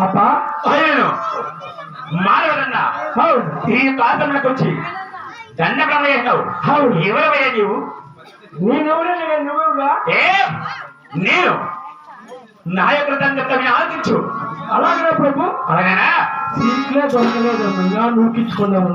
అప్పా మానవదన్నా ఈ కాలంలోకి వచ్చి దండకం చేస్తావు. ఎవరవయ్యా నీవు? నువ్వెవరా? నేను నా యొక్క దండకం ఆలోచించు. అలాగే ప్రభు. అలాగేనా? సీట్లే దొరకలేదమ్మా, నూకించుకున్నాము.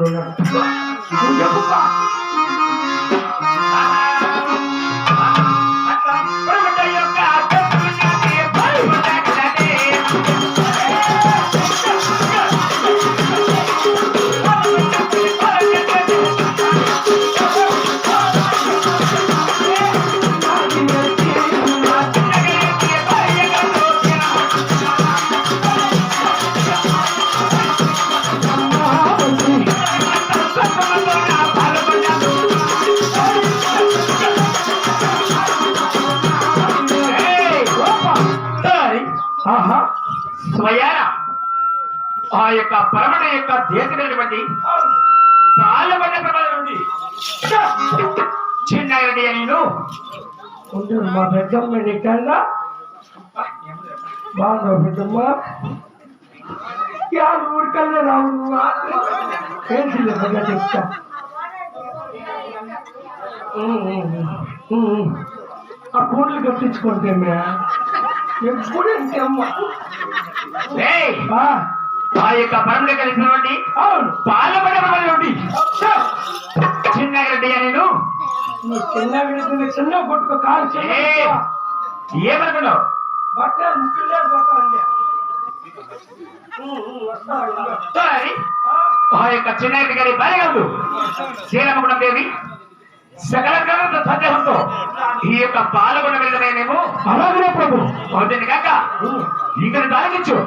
స్వయాన ఆ యొక్క పరమణ యొక్క దేశమైనటువంటి పాలబండ ప్రమాదం నుండి చిన్నగడ్డి నేను మా పెద్దమ్మ నిక్కల్లా బాగా పెద్దమ్మ ఊరికల్లా రావు ఏంటి చెప్తా. ఆ పూటలు కట్టించుకుంటే ఎప్పుడంటే అమ్మ ఆ యొక్క పరమణ కలిసినటువంటి పాలబండ ప్రమాదం నుండి చిన్నగడ్డి నేను చిన్న కొట్టుకో కాదు ఏమనుకున్నావు? బట్ట ముక్కులే పోతా ఆ యొక్క చిన్నగడ్డి గారి భార్య కాదు శ్రీరామగుణం దేవి సకల సందేహంతో ఈ యొక్క పాల్గొన వెళ్ళమేమో. అలాగే ప్రభు అవుతుంది కాక ఇక్కడ తాగించు.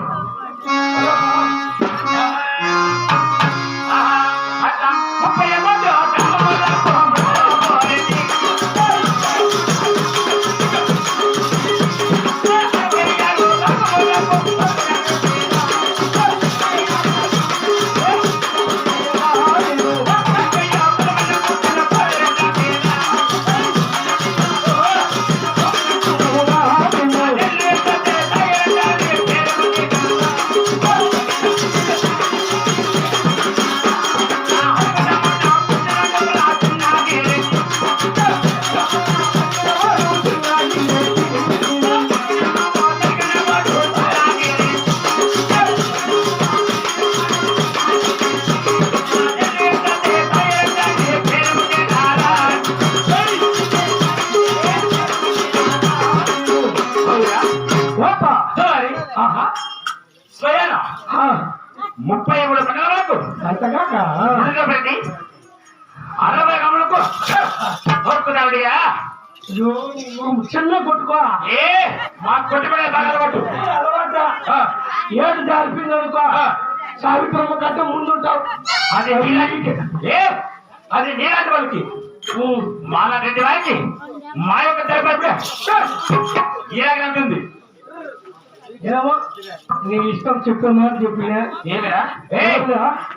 స్వయాన 33 మండలాలకు అంతగాక 60 గమలకు కొట్టుకున్నావుడియా. చిన్న కొట్టుకో మా కొట్టుకునే బాగా కొట్టు అలవాట. ఏడు జారిపోయింది అనుకో సావిత్రమ్మ కంటే ముందుంటావు. అది అది నీలాంటి వాళ్ళకి మాలాంటి వారికి మా యొక్క తరపు ఇలాగంటుంది. ఏమో నీ ఇష్టం చెప్పిన చెప్పినా ఏమిరా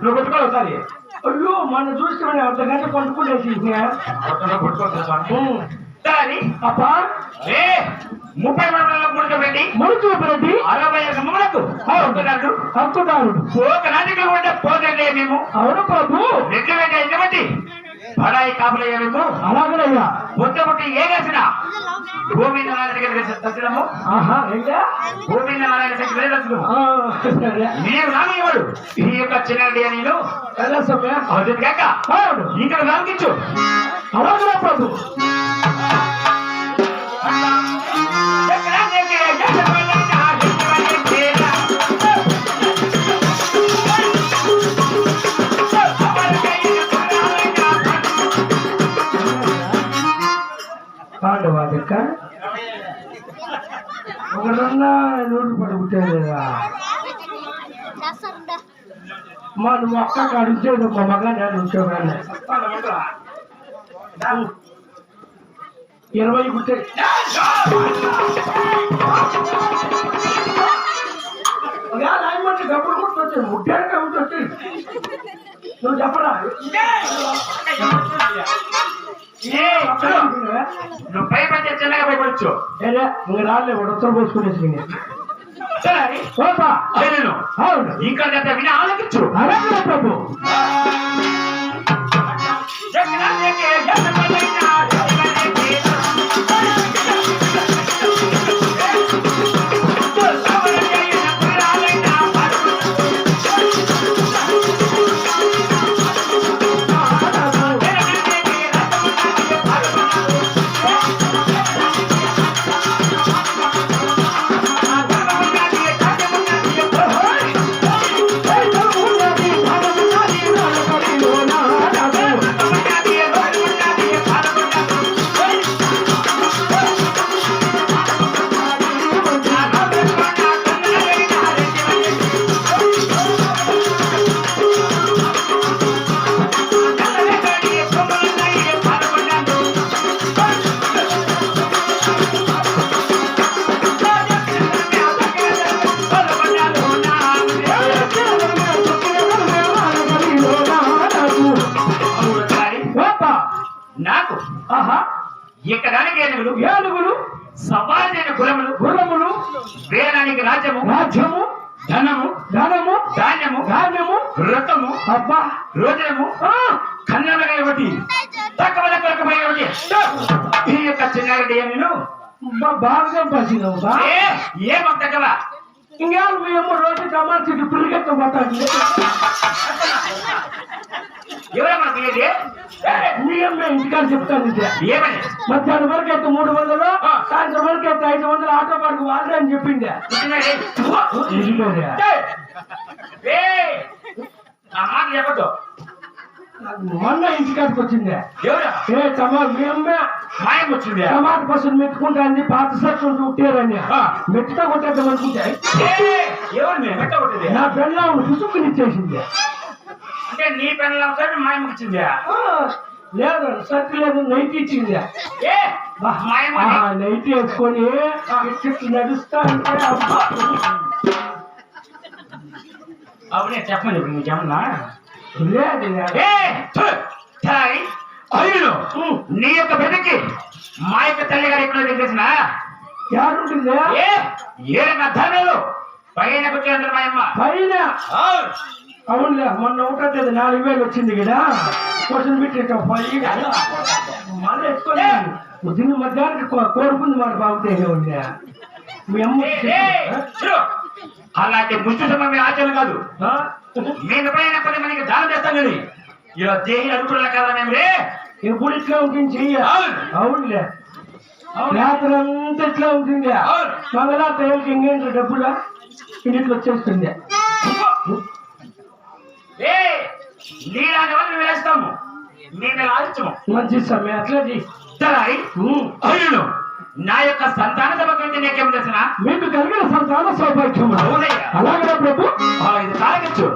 నువ్వు కొట్టుకోవాలి ఒకసారి. అయ్యో మన చూస్తే అర్ధగంట కొట్టుకునేసి అప్ప 30 మండలాలకు ముడుచబెట్టి 60 గమములకు హక్కుదారుడు ఒక నాటికలు ఉంటే పోతే మేము. అవును ప్రభు రెడ్డి వెంట ఎందుకంటే పడాయి కాపులయ్యా మేము. అలాగేనయ్యా పొద్దుబుట్టి ఏ వేసిన భూమి దర్శనము భూమి దర్శనము నేను రానివాడు ఈ యొక్క చిన్నది నేను అవుతుంది కాక ఇక్కడ రాగించు. అలాగే ప్రభు ఎక్కడున్నా నూరు పడుకుంటాడు కదా మా నువ్వు అక్కడికి అడిగితే మా మగ నేను ఉంచేవాడిని 20 కుట్టే రాయమంటే డబ్బులు కొట్టుకొచ్చాయి ముట్టాడు కాబట్టి వచ్చాయి నువ్వు చెప్పరా నువ్వు భయపడితే చిన్నగా భయపడచ్చు ఏదే ఇంక రాలే వాడు ఉత్తర పోసుకునేసి అవును ఇంకా విని ఆలోచించు అలాగే ప్రభు నాకు ఎక్కడానికి ఏనుగులు ఏనుగులు సవాలైన గురములు గుర్రములు వేయడానికి రాజ్యము రాజ్యము ధనము ధనము ధాన్యము ధాన్యము రథము అబ్బా రోజనము కన్నులుగా ఒకటి తక్కువ తక్కువ ఒకటి ఈ యొక్క చిన్నారెడ్డి నేను బాగా పసినవుతా ఏం తగ్గవ ఇంకా మేము రోజు టమాటా పులిగెత్త పోతాను ఎవరమ్మా పిల్లది మీ అమ్మ ఇంటికాడ చెప్తాను ఇదే ఏమని మధ్యాహ్నం వరకు అయితే 300 సాయంత్రం వరకు అయితే 500 ఆటో పార్కు వాళ్ళే అని చెప్పింది ఆ మాట చెప్పద్దు మొన్న ఇంటికాడికి వచ్చింది ఎవరా మీ అమ్మ మాయం వచ్చింది టమాటా పసులు మెట్టుకుంటాంది పాత సట్లు ఉట్టారని మెట్టుతో కొట్టేద్దాం అనుకుంటే ఎవరు మెట్ట కొట్టేది నా పెళ్ళ పుసుక్కునిచ్చేసింది అంటే నీ పెళ్ళ మాయం వచ్చింది లేదు సత్తు లేదు నైట్ ఇచ్చింది నైట్ వేసుకొని నడుస్తా అంటే అవునే చెప్పండి ఇప్పుడు నీకేమన్నా లేదు అయ్యో నీ యొక్క బిడ్డకి మా యొక్క తల్లి గారు ఎక్కడో తెలిసిన ఎవరుంటుంది ఏడన్నా ధరలు పైన కూర్చోండి మా అమ్మ పైన అవునులే మొన్న ఒకటే 4000 వచ్చింది కదా క్వశ్చన్ పెట్టేట మళ్ళీ ఎత్తుకొని దీన్ని మధ్యాహ్నానికి కోరుకుంది మాట బాగుంటే ఉంది మీ అమ్మ అలాంటి ముచ్చు సమయం ఆచరణ కాదు మేము ఎప్పుడైనా 10 మందికి దానం చేస్తాం కానీ ఇలా దేహి అనుకున్నా కదా మేము రే ఎప్పుడు ఇట్లా ఉంటుంది చెయ్య అవునులే రాత్రి అంతా ఇట్లా ఉంటుంది మంగళాత్రకి ఇంకేంటి డబ్బులా ఇంటికి వచ్చేస్తుంది నీలాంటి వాళ్ళు మేము వేస్తాము మేము ఆలోచము మంచి సమయం అట్లా అయ్యును నా యొక్క సంతాన సభ గురించి నీకేం తెలిసిన మీకు కలిగిన సంతాన సౌభాగ్యము అలాగే ప్రభు ఇది తాగచ్చు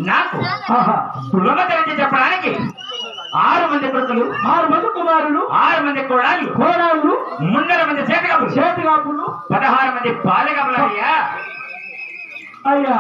నాకు పుల్లమతరించి చెప్పడానికి 6 మంది కొడుకులు 6 మంది కుమారులు 6 మంది కోడాళ్ళు 3 మంది చేతికాపులు 16 మంది పాలెగాపులు అయ్యా అయ్యా